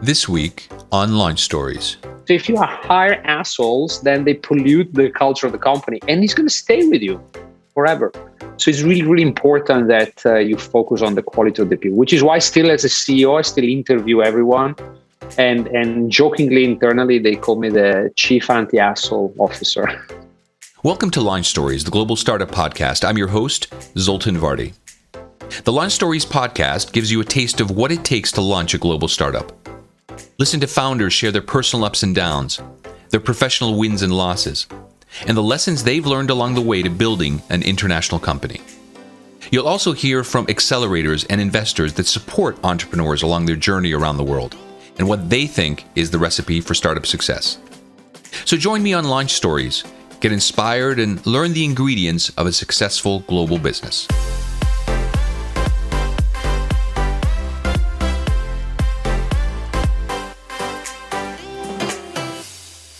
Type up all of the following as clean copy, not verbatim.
This week on Launch Stories. So if you hire assholes, then they pollute the culture of the company, and it's going to stay with you forever. So it's really, really important that you focus on the quality of the people, which is why still as a CEO, I still interview everyone. And jokingly, internally, they call me the chief anti-asshole officer. Welcome to Launch Stories, the global startup podcast. I'm your host, Zoltan Vardy. The Launch Stories podcast gives you a taste of what it takes to launch a global startup. Listen to founders share their personal ups and downs, their professional wins and losses, and the lessons they've learned along the way to building an international company. You'll also hear from accelerators and investors that support entrepreneurs along their journey around the world and what they think is the recipe for startup success. So join me on Launch Stories, get inspired, and learn the ingredients of a successful global business.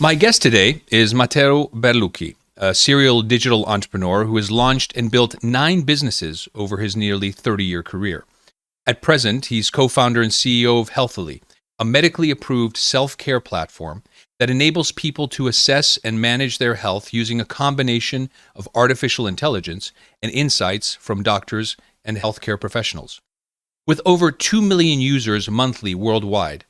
My guest today is Matteo Berlucchi, a serial digital entrepreneur who has launched and built 9 businesses over his nearly 30-year career. At present, he's co-founder and CEO of Healthily, a medically approved self-care platform that enables people to assess and manage their health using a combination of artificial intelligence and insights from doctors and healthcare professionals. With over 2 million users monthly worldwide,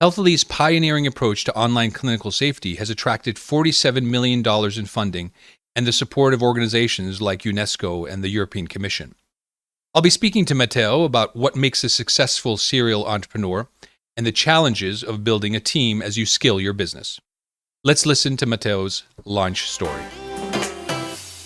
Healthily's pioneering approach to online clinical safety has attracted $47 million in funding and the support of organizations like UNESCO and the European Commission. I'll be speaking to Matteo about what makes a successful serial entrepreneur and the challenges of building a team as you scale your business. Let's listen to Matteo's launch story.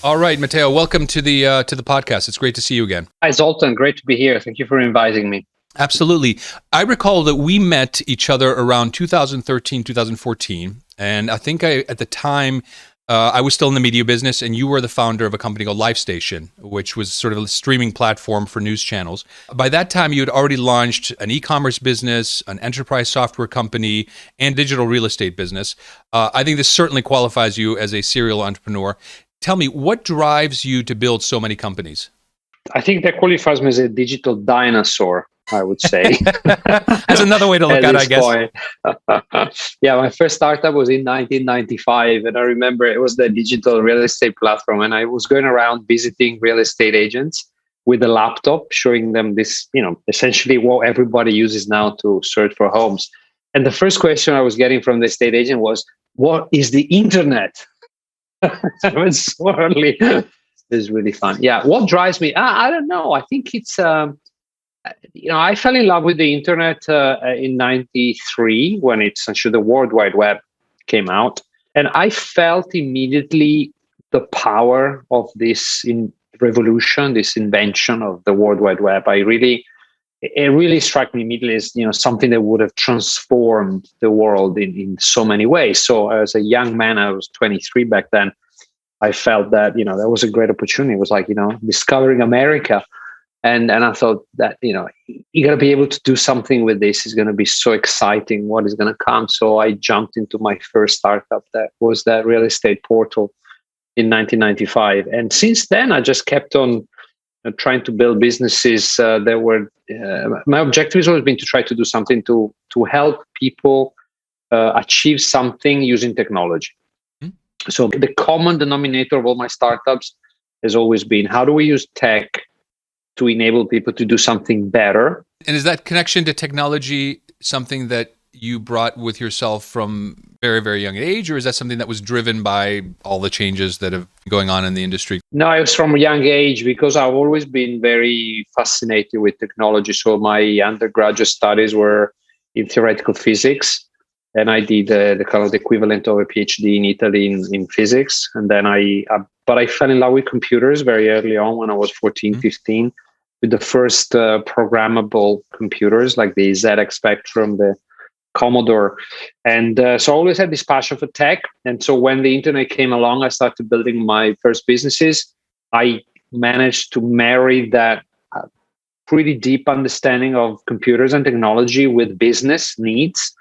All right, Matteo, welcome to the podcast. It's great to see you again. Hi, Zoltan. Great to be here. Thank you for inviting me. Absolutely. I recall that we met each other around 2013, 2014. And I think at the time, I was still in the media business, and you were the founder of a company called LifeStation, which was sort of a streaming platform for news channels. By that time, you had already launched an e-commerce business, an enterprise software company, and digital real estate business. I think this certainly qualifies you as a serial entrepreneur. Tell me, what drives you to build so many companies? I think that qualifies me as a digital dinosaur, I would say. That's another way to look at it, I guess. Yeah, my first startup was in 1995. And I remember it was the digital real estate platform. And I was going around visiting real estate agents with a laptop, showing them this, essentially what everybody uses now to search for homes. And the first question I was getting from the estate agent was, what is the internet? It was so early. It was really fun. Yeah. What drives me? I don't know. I think it's... I fell in love with the internet in 93 when essentially the World Wide Web came out. And I felt immediately the power of this revolution, this invention of the World Wide Web. It really struck me immediately as, something that would have transformed the world in so many ways. So as a young man, I was 23 back then, I felt that, that was a great opportunity. It was like, discovering America. And I thought that, you got to be able to do something with this. It's going to be so exciting what is going to come. So I jumped into my first startup that was that real estate portal in 1995. And since then, I just kept on trying to build businesses that were, my objective has always been to try to do something to help people achieve something using technology. Mm-hmm. So the common denominator of all my startups has always been, how do we use tech to enable people to do something better? And is that connection to technology something that you brought with yourself from very, very young age, or is that something that was driven by all the changes that have been going on in the industry? No, it was from a young age because I've always been very fascinated with technology. So my undergraduate studies were in theoretical physics, and I did the kind of the equivalent of a PhD in Italy in physics. And then but I fell in love with computers very early on when I was 14, mm-hmm. 15. With the first programmable computers like the ZX Spectrum, the Commodore. And so I always had this passion for tech. And so when the internet came along, I started building my first businesses. I managed to marry that pretty deep understanding of computers and technology with business needs.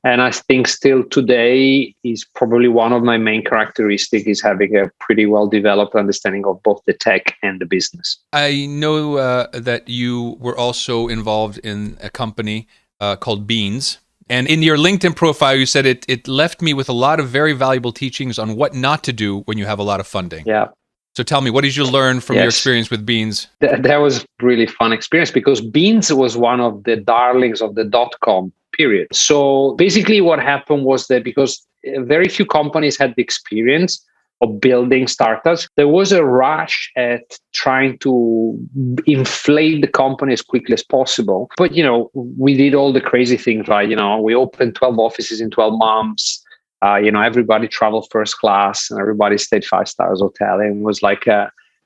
And I think still today is probably one of my main characteristics is having a pretty well-developed understanding of both the tech and the business. I know that you were also involved in a company called Beans, And in your LinkedIn profile, you said it left me with a lot of very valuable teachings on what not to do when you have a lot of funding. Yeah. So tell me, what did you learn from your experience with Beans? That was really fun experience because Beans was one of the darlings of the dot-com period. So basically what happened was that because very few companies had the experience of building startups, there was a rush at trying to inflate the company as quickly as possible. But, we did all the crazy things, right? We opened 12 offices in 12 months. Everybody traveled first class and everybody stayed 5 stars hotel. And it was like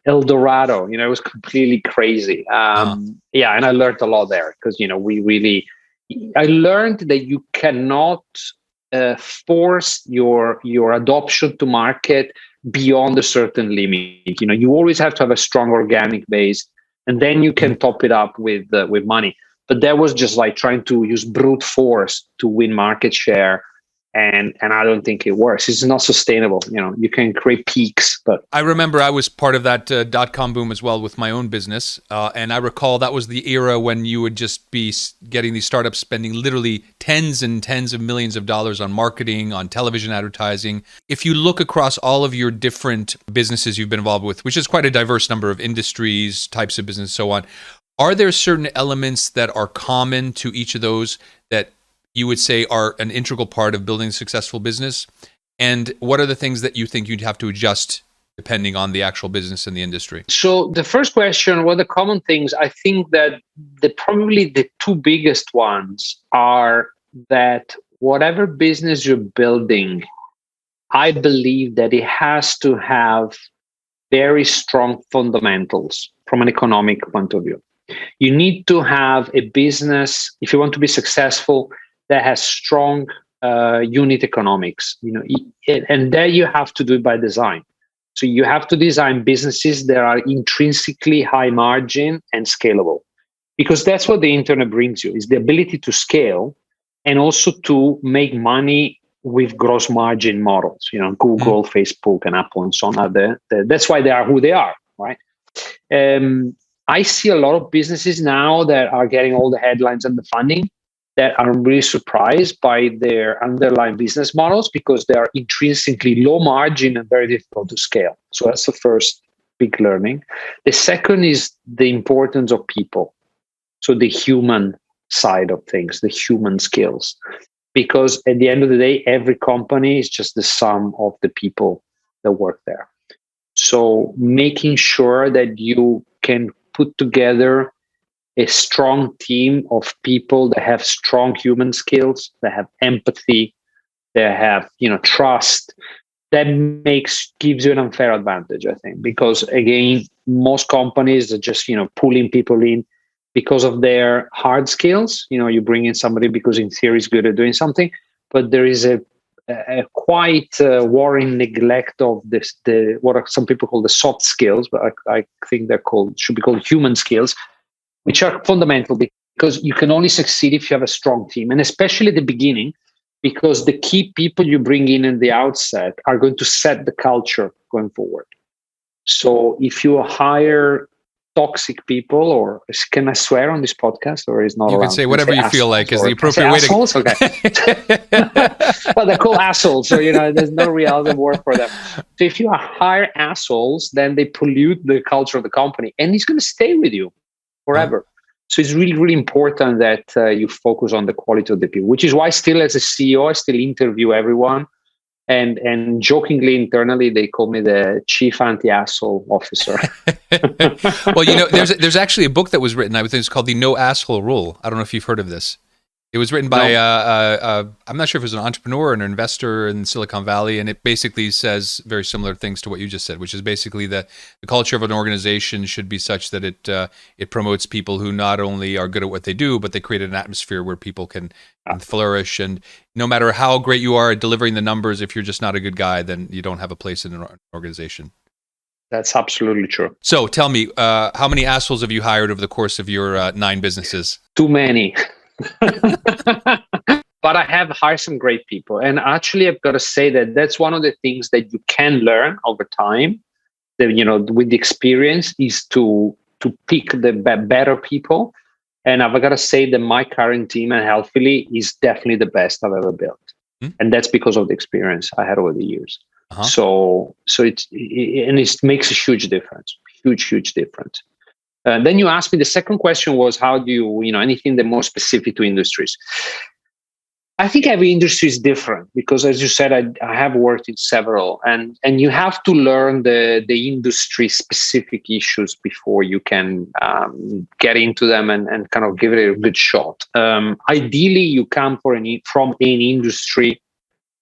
El Dorado, it was completely crazy. Yeah, and I learned a lot there because, I learned that you cannot force your adoption to market beyond a certain limit. You always have to have a strong organic base, and then you can top it up with money. But that was just like trying to use brute force to win market share. And I don't think it works. It's not sustainable. You can create peaks, but I remember I was part of that dot-com boom as well with my own business. And I recall that was the era when you would just be getting these startups spending literally tens and tens of millions of dollars on marketing, on television advertising. If you look across all of your different businesses you've been involved with, which is quite a diverse number of industries, types of business, so on, are there certain elements that are common to each of those that you would say are an integral part of building a successful business? And what are the things that you think you'd have to adjust depending on the actual business and the industry? So the first question, what are the common things? I think that probably the two biggest ones are that whatever business you're building, I believe that it has to have very strong fundamentals from an economic point of view. You need to have a business, if you want to be successful, that has strong unit economics, and there you have to do it by design. So you have to design businesses that are intrinsically high margin and scalable, because that's what the internet brings you, is the ability to scale and also to make money with gross margin models. Google, Facebook, and Apple, and so on are there. That's why they are who they are, right? I see a lot of businesses now that are getting all the headlines and the funding that are really surprised by their underlying business models because they are intrinsically low margin and very difficult to scale. So that's the first big learning. The second is the importance of people. So the human side of things, the human skills. Because at the end of the day, every company is just the sum of the people that work there. So making sure that you can put together a strong team of people that have strong human skills, that have empathy, that have trust, that gives you an unfair advantage, I think, because again, most companies are just pulling people in because of their hard skills. You bring in somebody because in theory is good at doing something, but there is a quite worrying neglect of what are some people call the soft skills, but I think should be called human skills, which are fundamental because you can only succeed if you have a strong team, and especially at the beginning, because the key people you bring in the outset are going to set the culture going forward. So if you hire toxic people, or can I swear on this podcast, or is not allowed? You can say whatever you feel like is the appropriate way assholes? To. Okay. Well, they're called assholes, so there's no real other word for them. So if you hire assholes, then they pollute the culture of the company, and it's going to stay with you forever. So it's really, really important that you focus on the quality of the people, which is why still as a CEO, I still interview everyone. And jokingly internally, they call me the chief anti-asshole officer. Well, there's actually a book that was written, I think it's called The No Asshole Rule. I don't know if you've heard of this. It was written by, I'm not sure if it was an entrepreneur or an investor in Silicon Valley, and it basically says very similar things to what you just said, which is basically that the culture of an organization should be such that it promotes people who not only are good at what they do, but they create an atmosphere where people can flourish. And no matter how great you are at delivering the numbers, if you're just not a good guy, then you don't have a place in an organization. That's absolutely true. So tell me, how many assholes have you hired over the course of your 9 businesses? Too many. But I have hired some great people, and actually I've got to say that that's one of the things that you can learn over time, that with the experience, is to pick the better people. And I've got to say that my current team at Healthily is definitely the best I've ever built. And that's because of the experience I had over the years. Uh-huh. So it makes a huge difference, huge difference. Then you asked me, the second question was, how do you anything that more specific to industries? I think every industry is different because, as you said, I have worked in several, and you have to learn the industry specific issues before you can get into them and kind of give it a good shot. Ideally, you come from an industry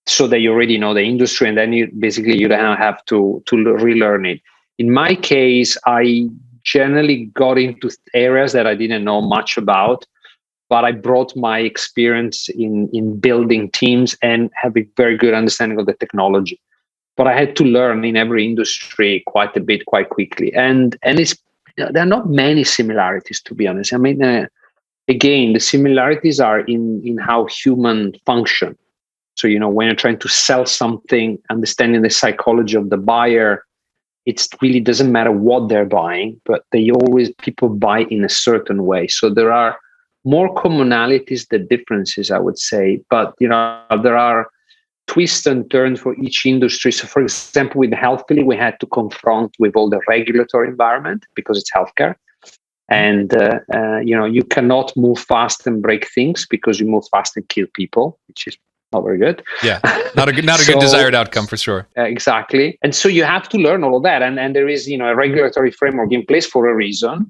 so that you already know the industry, and then you don't have to relearn it. In my case, I generally got into areas that I didn't know much about, but I brought my experience in building teams and have a very good understanding of the technology. But I had to learn in every industry quite a bit, quite quickly. And there are not many similarities, to be honest. I mean, again, the similarities are in how human function. So, when you're trying to sell something, understanding the psychology of the buyer, it really doesn't matter what they're buying, but people buy in a certain way. So there are more commonalities than differences, I would say. But there are twists and turns for each industry. So, for example, with Healthily, we had to confront with all the regulatory environment because it's healthcare, and you cannot move fast and break things because you move fast and kill people, which is not very good. Yeah, not a good desired outcome for sure. Exactly, and so you have to learn all of that, and there is a regulatory framework in place for a reason.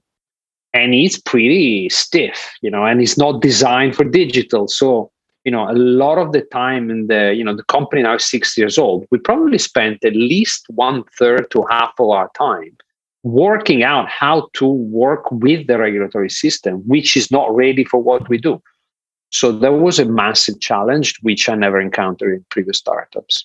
And it's pretty stiff, and it's not designed for digital. So, a lot of the time in the company now is 6 years old. We probably spent at least 1/3 to half of our time working out how to work with the regulatory system, which is not ready for what we do. So that was a massive challenge, which I never encountered in previous startups.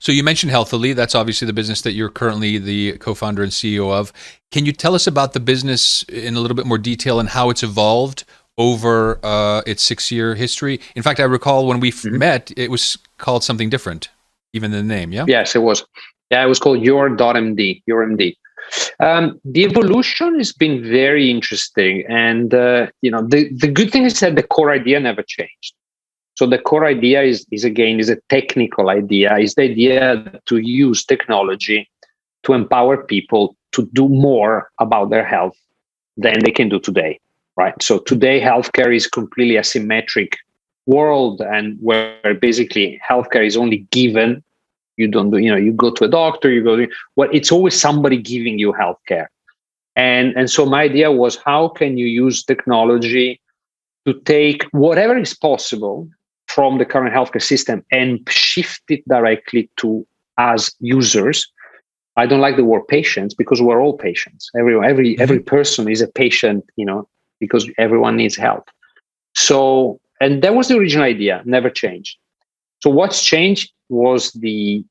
So you mentioned Healthily. That's obviously the business that you're currently the co-founder and CEO of. Can you tell us about the business in a little bit more detail and how it's evolved over its 6-year history? In fact, I recall when we met, it was called something different, even the name, yeah? Yes, it was. Yeah, it was called Your.MD. The evolution has been very interesting. And, the good thing is that the core idea never changed. So the core idea is a technical idea, is the idea to use technology to empower people to do more about their health than they can do today, right? So today, healthcare is completely asymmetric world, and where basically healthcare is only given. You don't do, you go to a doctor, it's always somebody giving you healthcare. And so my idea was, how can you use technology to take whatever is possible from the current healthcare system and shift it directly to as users. I don't like the word patients because we're all patients. Every person is a patient, because everyone needs help. So, and that was the original idea, never changed. So what's changed was the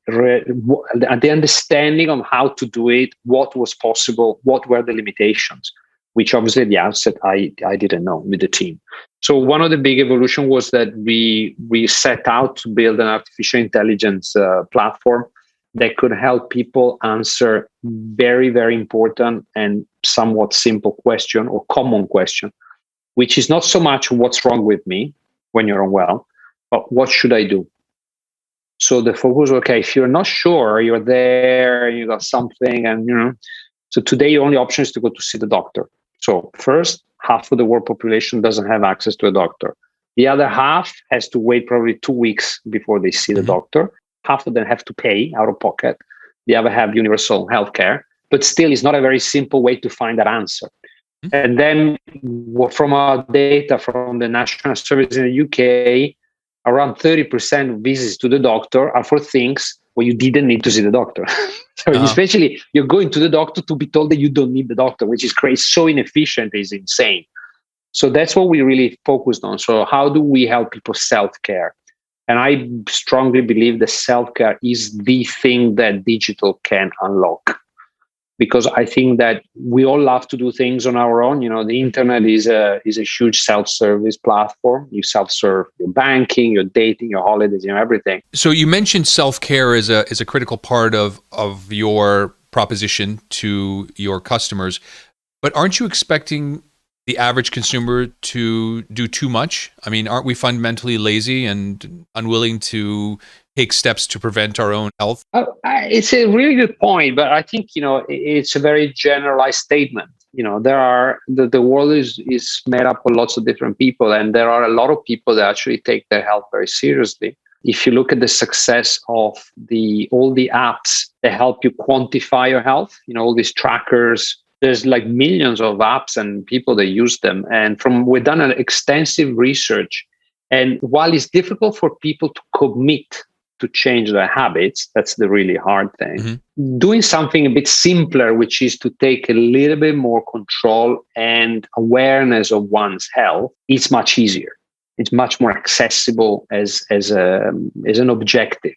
understanding of how to do it, what was possible, what were the limitations, which obviously at the outset I didn't know with the team. So one of the big evolution was that we set out to build an artificial intelligence platform that could help people answer very, very important and somewhat simple question or common question, which is not so much what's wrong with me when you're unwell, but what should I do? So the focus, okay, if you're not sure, you're there, you got something, and so today your only option is to go to see the doctor. So first, half of the world population doesn't have access to a doctor. The other half has to wait probably 2 weeks before they see the doctor. Half of them have to pay out of pocket. The other have universal healthcare, but still it's not a very simple way to find that answer. And then from our data from the National Service in the UK, around 30% of visits to the doctor are for things where you didn't need to see the doctor. So especially you're going to the doctor to be told that you don't need the doctor, which is crazy. So inefficient, it's insane. So that's what we really focused on. So how do we help people self-care? And I strongly believe that self-care is the thing that digital can unlock. Because I think that we all love to do things on our own. The internet is a huge self-service platform. You self-serve your banking, your dating, your holidays, everything. So you mentioned self-care is a critical part of your proposition to your customers, but aren't you expecting the average consumer to do too much? I mean, aren't we fundamentally lazy and unwilling to take steps to prevent our own health? It's a really good point, but I think it's a very generalized statement. There are the world is made up of lots of different people, and there are a lot of people that actually take their health very seriously. If you look at the success of all the apps that help you quantify your health, all these trackers, there's like millions of apps and people that use them. And we've done an extensive research. And while it's difficult for people to commit to change their habits, that's the really hard thing. Mm-hmm. Doing something a bit simpler, which is to take a little bit more control and awareness of one's health, is much easier. It's much more accessible as an objective.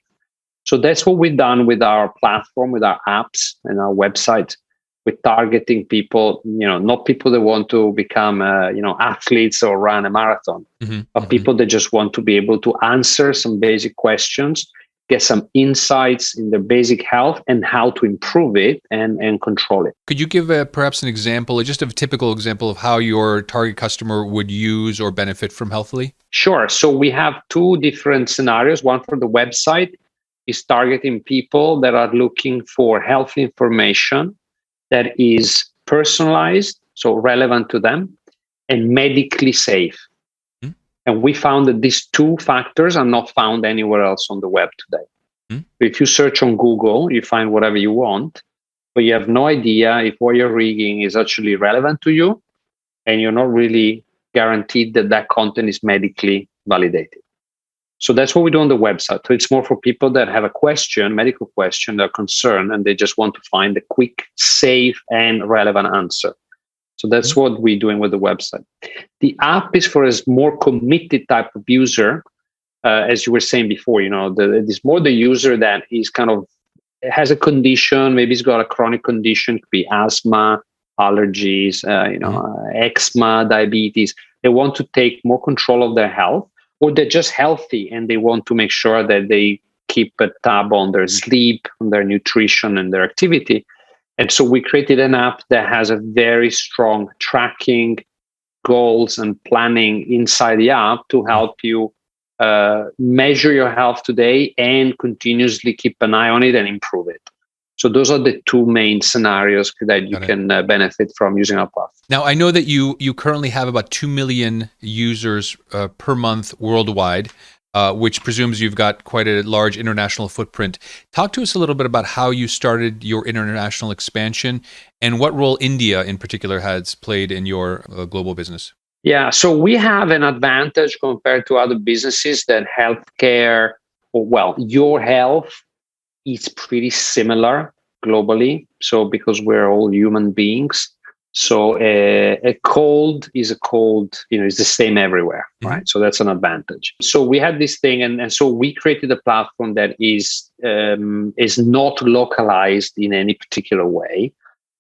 So that's what we've done with our platform, with our apps and our website. We're targeting people, not people that want to become, athletes or run a marathon, mm-hmm. but Mm-hmm. people that just want to be able to answer some basic questions, get some insights in their basic health and how to improve it and control it. Could you give perhaps an example, just a typical example of how your target customer would use or benefit from Healthily? Sure. So we have two different scenarios. One for the website is targeting people that are looking for health information that is personalized, so relevant to them, and medically safe. Mm. And we found that these two factors are not found anywhere else on the web today. Mm. If you search on Google, you find whatever you want, but you have no idea if what you're reading is actually relevant to you, and you're not really guaranteed that that content is medically validated. So that's what we do on the website. So it's more for people that have a question, medical question, they're concerned, and they just want to find a quick, safe, and relevant answer. So that's what we're doing with the website. The app is for a more committed type of user, as you were saying before. It's more the user that is kind of has a condition, maybe he's got a chronic condition, could be asthma, allergies, eczema, diabetes. They want to take more control of their health. Or they're just healthy and they want to make sure that they keep a tab on their sleep, on their nutrition, and their activity. And so we created an app that has a very strong tracking, goals, and planning inside the app to help you measure your health today and continuously keep an eye on it and improve it. So those are the two main scenarios that you can benefit from using our platform. Now, I know that you currently have about 2 million users per month worldwide, which presumes you've got quite a large international footprint. Talk to us a little bit about how you started your international expansion and what role India in particular has played in your global business. Yeah, so we have an advantage compared to other businesses that healthcare, your health is pretty similar globally. So because we're all human beings, so a cold is a cold, is the same everywhere, right? Mm-hmm. So that's an advantage. So we had this thing, and so we created a platform that is not localized in any particular way.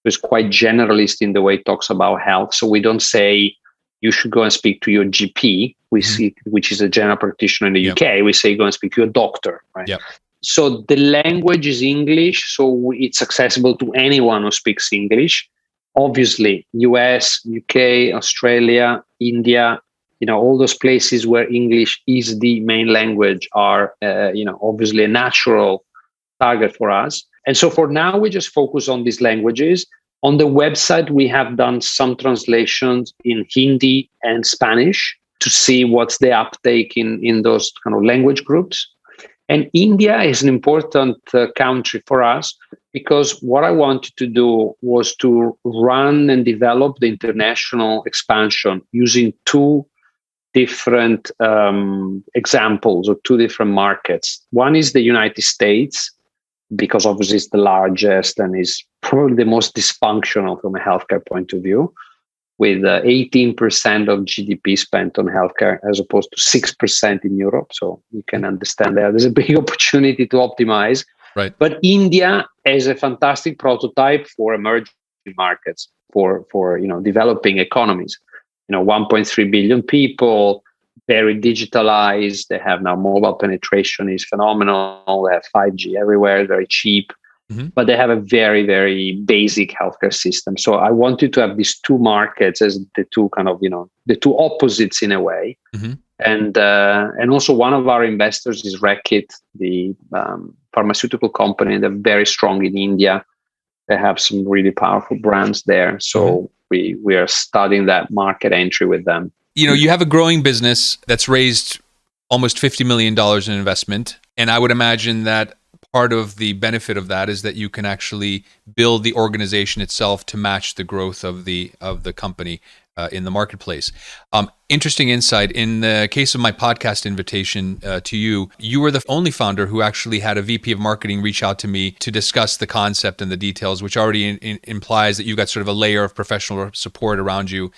It's quite generalist in the way it talks about health. So we don't say you should go and speak to your GP, which is a general practitioner in the UK. We say go and speak to your doctor, right? Yep. So the language is English, so it's accessible to anyone who speaks English. Obviously, US, UK, Australia, India, all those places where English is the main language are, obviously a natural target for us. And so for now, we just focus on these languages. On the website, we have done some translations in Hindi and Spanish to see what's the uptake in those kind of language groups. And India is an important country for us because what I wanted to do was to run and develop the international expansion using two different examples or two different markets. One is the United States, because obviously it's the largest and is probably the most dysfunctional from a healthcare point of view, with 18% of GDP spent on healthcare as opposed to 6% in Europe. So you can understand that there's a big opportunity to optimize. Right. But India is a fantastic prototype for emerging markets, for developing economies. 1.3 billion people, very digitalized. They have now mobile penetration is phenomenal. They have 5G everywhere, very cheap. Mhm. but they have a very, very basic healthcare system. So I wanted to have these two markets as the two kind of, the two opposites in a way. Mhm. And also one of our investors is Reckitt, the pharmaceutical company. They're very strong in India. They have some really powerful brands there. So we are studying that market entry with them. You have a growing business that's raised almost $50 million in investment. And I would imagine that part of the benefit of that is that you can actually build the organization itself to match the growth of the company in the marketplace. Interesting insight. In the case of my podcast invitation to you, you were the only founder who actually had a VP of marketing reach out to me to discuss the concept and the details, which already implies that you got sort of a layer of professional support around you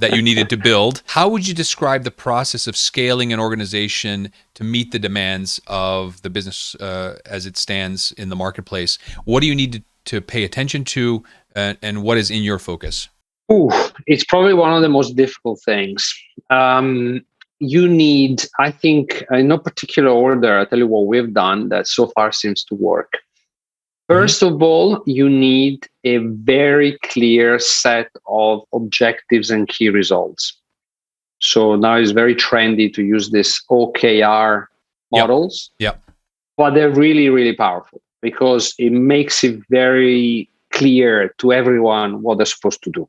that you needed to build. How would you describe the process of scaling an organization to meet the demands of the business as it stands in the marketplace? What do you need to pay attention to, and what is in your focus? Ooh, it's probably one of the most difficult things. You need, I think, in no particular order, I'll tell you what we've done that so far seems to work. First of all, you need a very clear set of objectives and key results. So now it's very trendy to use this OKR models, but they're really, really powerful because it makes it very clear to everyone what they're supposed to do.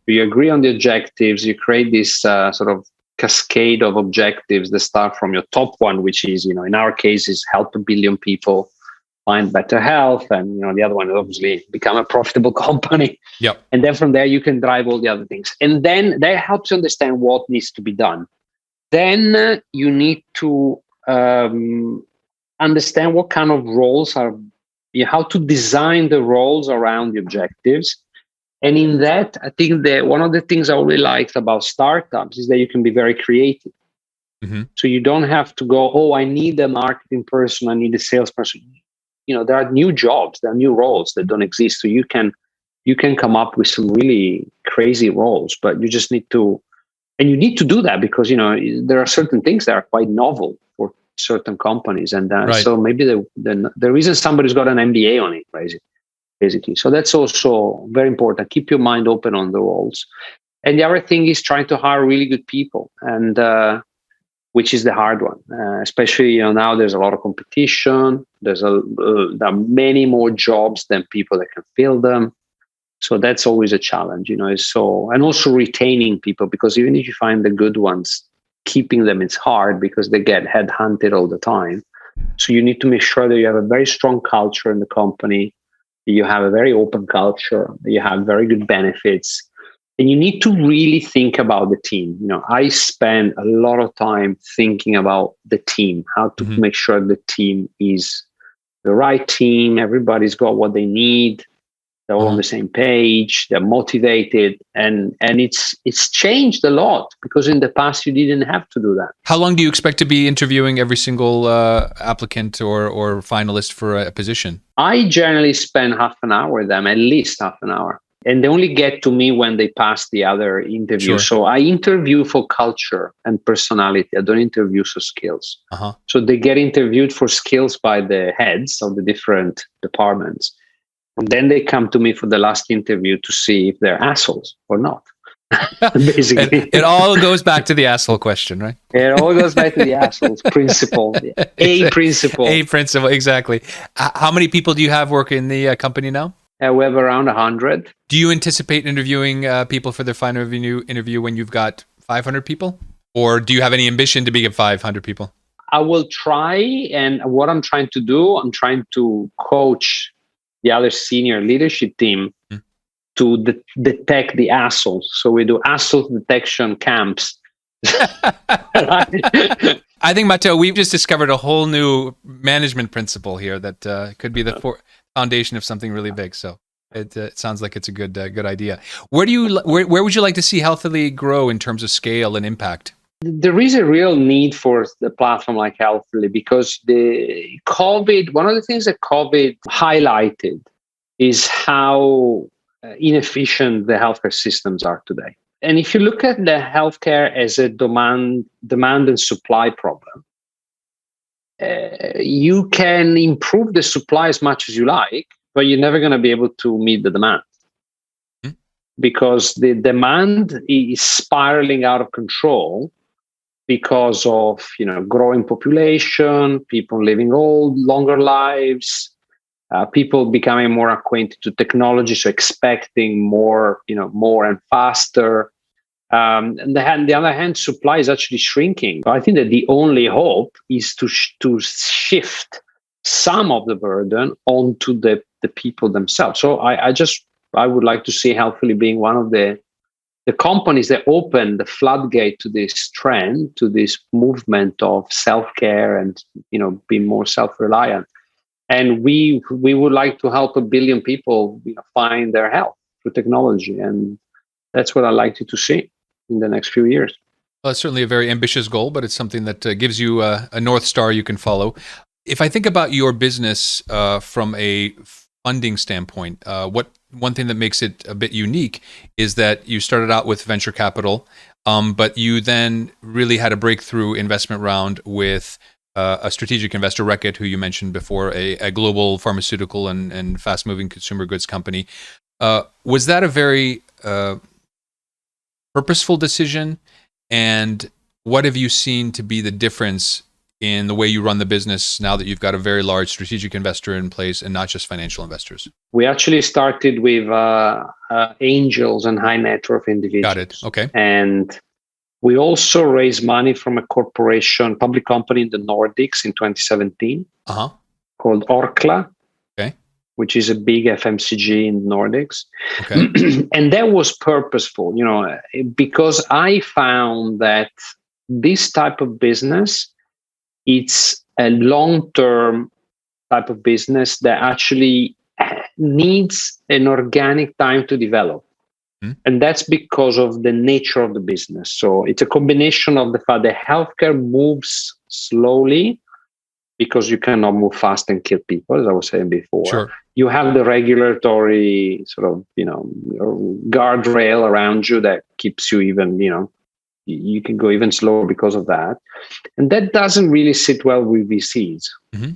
You agree on the objectives, you create this sort of cascade of objectives that start from your top one, which is, in our case, is help 1 billion people find better health. And, the other one is obviously become a profitable company. And then from there, you can drive all the other things. And then that helps you understand what needs to be done. Then you need to understand what kind of roles are, how to design the roles around the objectives. And in that, I think that one of the things I really liked about startups is that you can be very creative. So you don't have to go, oh, I need a marketing person, I need a salesperson. There are new jobs, there are new roles that don't exist. So you can come up with some really crazy roles, but you just need to, and you need to do that because, there are certain things that are quite novel for certain companies. And so maybe the reason somebody's got an MBA on it, basically. So that's also very important. Keep your mind open on the roles. And the other thing is trying to hire really good people, and which is the hard one. Especially now there's a lot of competition. There are many more jobs than people that can fill them. So that's always a challenge, and also retaining people, because even if you find the good ones, keeping them is hard because they get headhunted all the time. So you need to make sure that you have a very strong culture in the company. You have a very open culture, you have very good benefits, and you need to really think about the team. I spend a lot of time thinking about the team, how to make sure the team is the right team. Everybody's got what they need. They're all on the same page. They're motivated, and it's changed a lot because in the past you didn't have to do that. How long do you expect to be interviewing every single applicant or finalist for a position? I generally spend half an hour with them, at least half an hour, and they only get to me when they pass the other interview. So I interview for culture and personality. I don't interview for skills. So they get interviewed for skills by the heads of the different departments. And then they come to me for the last interview to see if they're assholes or not. Basically, it all goes back to the asshole question, right? It all goes back to the assholes principle. A principle. A principle, exactly. How many people do you have work in the company now? We have around 100. Do you anticipate interviewing people for their final interview when you've got 500 people? Or do you have any ambition to be at 500 people? I will try. And what I'm trying to do, I'm trying to coach the other senior leadership team to detect the assholes. So we do asshole detection camps. I think, Matteo, we've just discovered a whole new management principle here that could be the foundation of something really big. So it sounds like it's a good idea. Where would you like to see Healthily grow in terms of scale and impact? There is a real need for the platform like Healthily because one of the things that COVID highlighted is how inefficient the healthcare systems are today. And if you look at the healthcare as a demand and supply problem, you can improve the supply as much as you like, but you're never going to be able to meet the demand Mhm. because the demand is spiraling out of control because of growing population, people living longer lives, people becoming more acquainted to technology, so expecting more, more and faster. And the other hand, supply is actually shrinking. I think that the only hope is to shift some of the burden onto the people themselves. So I would like to see Healthily being one of the companies that open the floodgate to this trend, to this movement of self-care and being more self-reliant. And we would like to help 1 billion people find their health through technology, and that's what I'd like you to see in the next few years. Well, it's certainly a very ambitious goal, but it's something that gives you a North Star you can follow. If I think about your business from a funding standpoint, one thing that makes it a bit unique is that you started out with venture capital, but you then really had a breakthrough investment round with a strategic investor, Reckitt, who you mentioned before, a global pharmaceutical and fast-moving consumer goods company. Was that a very purposeful decision? And what have you seen to be the difference in the way you run the business now that you've got a very large strategic investor in place and not just financial investors? We actually started with angels and high net worth individuals. Got it. Okay. And we also raised money from a corporation, public company in the Nordics in 2017 called Orkla, which is a big FMCG in the Nordics. Okay. And that was purposeful, because I found that this type of business, it's a long-term type of business that actually needs an organic time to develop. And that's because of the nature of the business. So it's a combination of the fact that healthcare moves slowly because you cannot move fast and kill people, as I was saying before. Sure. You have the regulatory sort of, guardrail around you that keeps you even, you can go even slower because of that. And that doesn't really sit well with VCs. Mm-hmm.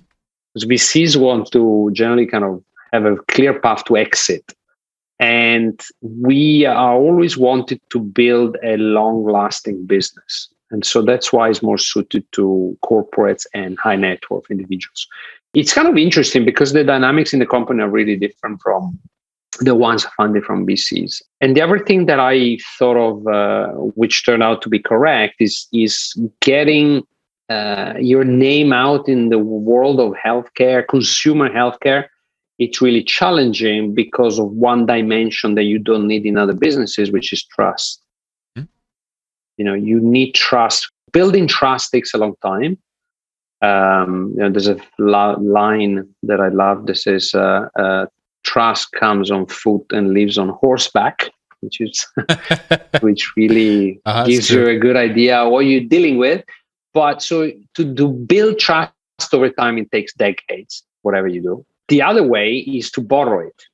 Because VCs want to generally kind of have a clear path to exit. And we are always wanted to build a long-lasting business. And so that's why it's more suited to corporates and high net worth individuals. It's kind of interesting because the dynamics in the company are really different from the ones funded from VCs. And the other thing that I thought of, which turned out to be correct, is getting your name out in the world of healthcare, consumer healthcare. It's really challenging because of one dimension that you don't need in other businesses, which is trust. You need trust. Building trust takes a long time. There's a line that I love. This is trust comes on foot and lives on horseback, which which really gives you a good idea of what you're dealing with. But so to build trust over time, it takes decades, whatever you do. The other way is to borrow it.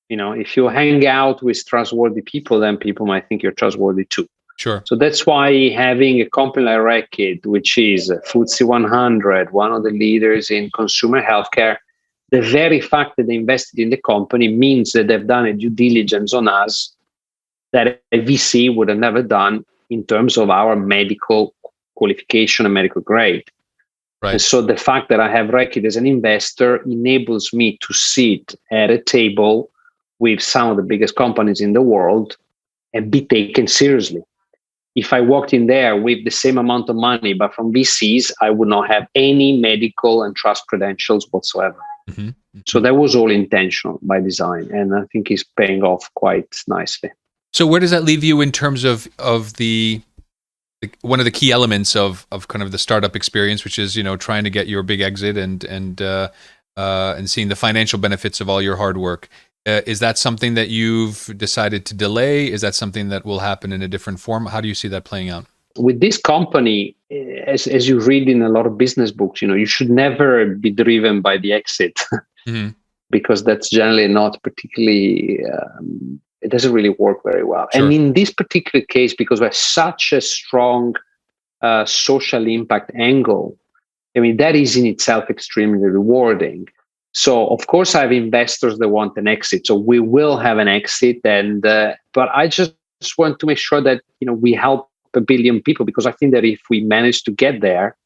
If you hang out with trustworthy people, then people might think you're trustworthy too. Sure. So that's why having a company like Reckitt, which is FTSE 100, one of the leaders in consumer healthcare, the very fact that they invested in the company means that they've done a due diligence on us that a VC would have never done in terms of our medical qualification and medical grade. Right. And so the fact that I have Reckitt as an investor enables me to sit at a table with some of the biggest companies in the world and be taken seriously. If I walked in there with the same amount of money, but from VCs, I would not have any medical and trust credentials whatsoever. Mm-hmm. Mm-hmm. So that was all intentional by design, and I think it's paying off quite nicely. So where does that leave you in terms of the one of the key elements of kind of the startup experience, which is trying to get your big exit and seeing the financial benefits of all your hard work? Is that something that you've decided to delay? Is that something that will happen in a different form? How do you see that playing out? With this company, as you read in a lot of business books, you should never be driven by the exit, mm-hmm. because that's generally not particularly, it doesn't really work very well. Sure. And in this particular case, because we have such a strong social impact angle, I mean, that is in itself extremely rewarding. So, of course, I have investors that want an exit. So we will have an exit, and but I just want to make sure that we help a billion people, because I think that if we manage to get there,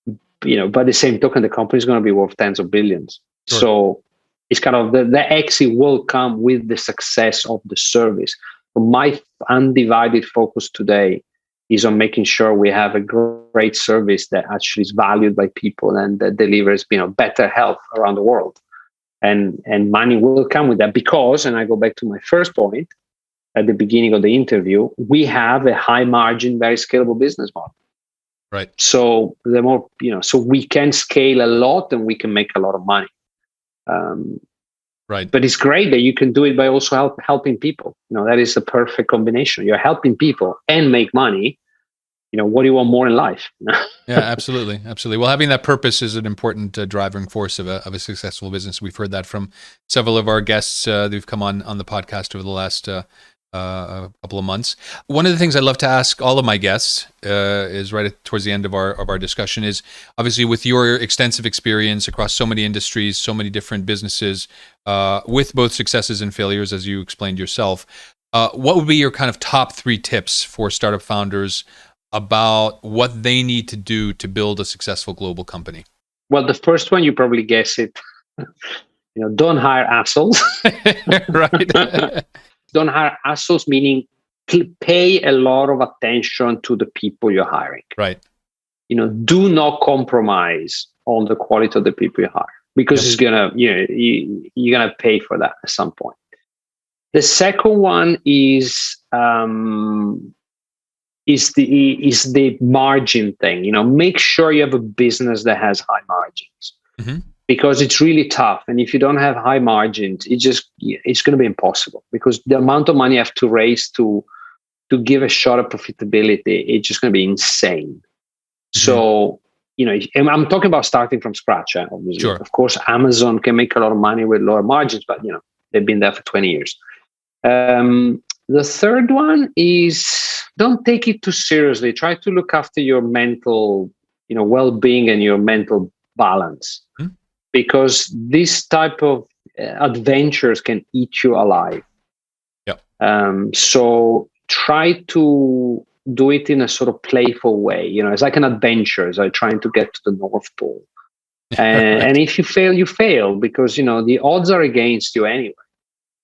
by the same token, the company is going to be worth tens of billions. Sure. So it's kind of the exit will come with the success of the service. But my undivided focus today is on making sure we have a great service that actually is valued by people and that delivers better health around the world. And money will come with that, because, and I go back to my first point at the beginning of the interview, we have a high margin, very scalable business model. Right. So the more, so we can scale a lot and we can make a lot of money. Right. But it's great that you can do it by also helping people. That is the perfect combination. You're helping people and make money. What do you want more in life? Yeah, absolutely. Absolutely. Well, having that purpose is an important driving force of a successful business. We've heard that from several of our guests who've come on the podcast over the last couple of months. One of the things I love to ask all of my guests is right towards the end of our discussion is, obviously, with your extensive experience across so many industries, so many different businesses, with both successes and failures, as you explained yourself, what would be your kind of top 3 tips for startup founders about what they need to do to build a successful global company? Well, the first one, you probably guess it. Don't hire assholes. Right. Don't hire assholes, meaning pay a lot of attention to the people you're hiring. Right. Do not compromise on the quality of the people you hire, because it's gonna, you're gonna pay for that at some point. The second one is the margin thing. Make sure you have a business that has high margins. Mm-hmm. Because it's really tough. And if you don't have high margins, it's going to be impossible, because the amount of money you have to raise to give a shot at profitability, it's just going to be insane. Mm-hmm. So, I'm talking about starting from scratch, obviously. Sure. Of course, Amazon can make a lot of money with lower margins, but, they've been there for 20 years. The third one is, don't take it too seriously. Try to look after your mental, well-being and your mental balance. Mm-hmm. Because this type of adventures can eat you alive. Yep. So try to do it in a sort of playful way. It's like an adventure. It's like trying to get to the North Pole. And if you fail, you fail, because, the odds are against you anyway.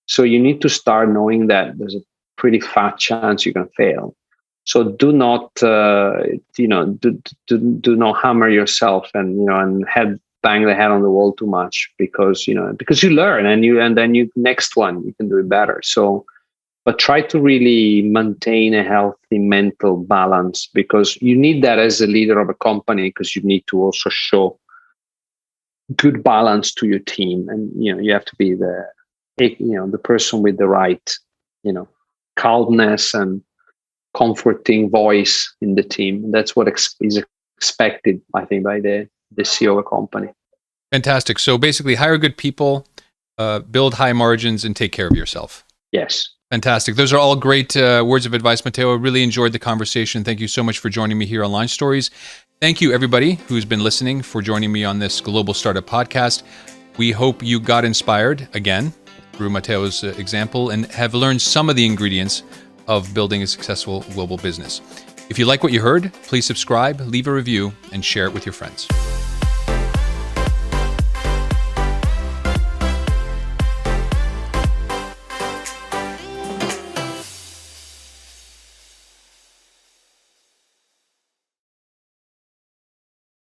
So you need to start knowing that there's a pretty fat chance you're going to fail. So do not, do not hammer yourself and bang the head on the wall too much, because you learn and then you next one you can do it better. So, but try to really maintain a healthy mental balance, because you need that as a leader of a company, because you need to also show good balance to your team, and you have to be the person with the right calmness and comforting voice in the team. That's what is expected, I think, by the CEO of a company. Fantastic. So basically, hire good people, build high margins, and take care of yourself. Yes. Fantastic. Those are all great words of advice, Matteo. I really enjoyed the conversation. Thank you so much for joining me here on Line Stories. Thank you, everybody who's been listening, for joining me on this Global Startup Podcast. We hope you got inspired, again, through Matteo's example, and have learned some of the ingredients of building a successful global business. If you like what you heard, please subscribe, leave a review, and share it with your friends.